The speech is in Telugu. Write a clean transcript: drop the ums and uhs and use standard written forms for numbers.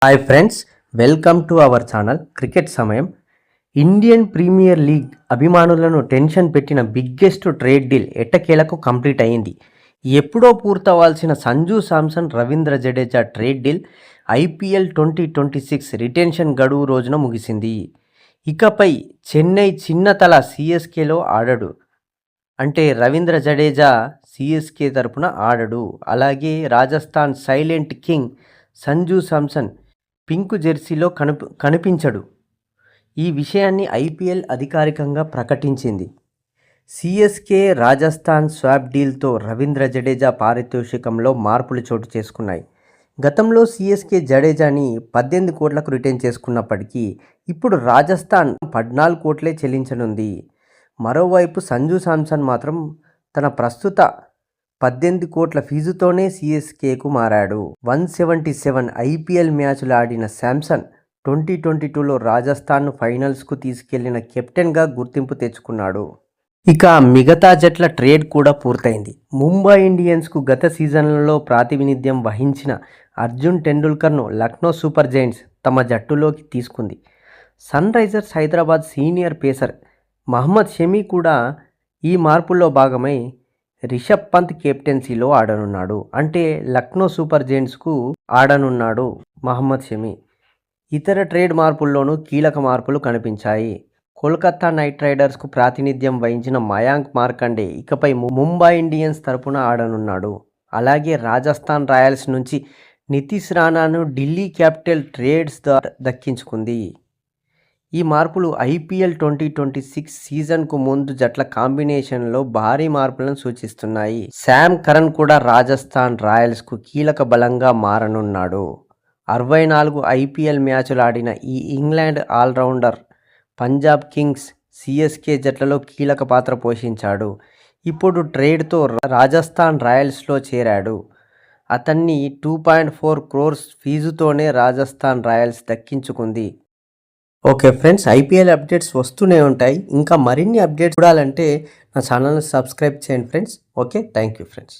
Hi friends, welcome to our channel cricket Samayam. Indian Premier League అభిమానులను టెన్షన్ పెట్టిన బిగ్గెస్ట్ ట్రేడ్ డీల్ ఎట్టకేలకు కంప్లీట్ అయింది. ఎప్పుడో పూర్తవ్వాల్సిన Sanju Samson, Ravindra Jadeja trade deal IPL 2026 retention గడువు రోజున ముగిసింది. ఇకపై చెన్నై చిన్నతల CSKలో ఆడడు. అంటే రవీంద్ర జడేజా CSK తరపున ఆడడు. అలాగే Rajasthan silent king Sanju Samson pink జెర్సీలో కనిపించడు. ఈ విషయాన్ని IPL అధికారికంగా ప్రకటించింది. CSK రాజస్థాన్ స్వాప్ డీల్తో రవీంద్ర జడేజా పారితోషికంలో మార్పులు చోటు చేసుకున్నాయి. గతంలో CSK జడేజాని 18 కోట్లకు రిటైన్ చేసుకున్నప్పటికీ ఇప్పుడు రాజస్థాన్ 14 కోట్లే చెల్లించనుంది. మరోవైపు సంజు శాంసన్ మాత్రం తన ప్రస్తుత 18 కోట్ల ఫీజుతోనే CSKకు మారాడు. 177 IPL మ్యాచ్లు ఆడిన శాంసన్ 2022లో రాజస్థాన్ను ఫైనల్స్కు తీసుకెళ్లిన కెప్టెన్గా గుర్తింపు తెచ్చుకున్నాడు. ఇక మిగతా జట్ల ట్రేడ్ కూడా పూర్తయింది. ముంబై ఇండియన్స్కు గత సీజన్లలో ప్రాతినిధ్యం వహించిన అర్జున్ టెండూల్కర్ను లక్నో సూపర్ జైంట్స్ తమ జట్టులోకి తీసుకుంది. Sunrisers Hyderabad senior pacer Mohammed Shami కూడా ఈ మార్పుల్లో భాగమై రిషబ్ పంత్ కెప్టెన్సీలో ఆడనున్నాడు. అంటే లక్నో సూపర్ జైంట్స్కు ఆడనున్నాడు మహమ్మద్ షమి. ఇతర ట్రేడ్ మార్పుల్లోనూ కీలక మార్పులు కనిపించాయి. కోల్కతా నైట్ రైడర్స్కు ప్రాతినిధ్యం వహించిన మయాంక్ మార్కండే ఇకపై ముంబై ఇండియన్స్ తరపున ఆడనున్నాడు. అలాగే రాజస్థాన్ రాయల్స్ నుంచి నితీష్ రాణాను ఢిల్లీ క్యాపిటల్ ట్రేడ్స్ ద్వారా దక్కించుకుంది. ఈ మార్పులు IPL 2026 సీజన్కు ముందు జట్ల కాంబినేషన్లో భారీ మార్పులను సూచిస్తున్నాయి. శామ్ కరన్ కూడా రాజస్థాన్ రాయల్స్కు కీలక బలంగా మారనున్నాడు. 64 IPL మ్యాచ్లు ఆడిన ఈ England allrounder Punjab Kings, CSK జట్లలో కీలక పాత్ర పోషించాడు. ఇప్పుడు ట్రేడ్తో రాజస్థాన్ రాయల్స్లో చేరాడు. అతన్ని 2.4 crores ఫీజుతోనే రాజస్థాన్ రాయల్స్ దక్కించుకుంది. ఓకే ఫ్రెండ్స్, IPL అప్డేట్స్ వస్తూనే ఉంటాయి. ఇంకా మరిన్ని అప్డేట్స్ చూడాలంటే నా ఛానల్ని సబ్స్క్రైబ్ చేయండి friends. Okay, thank you friends.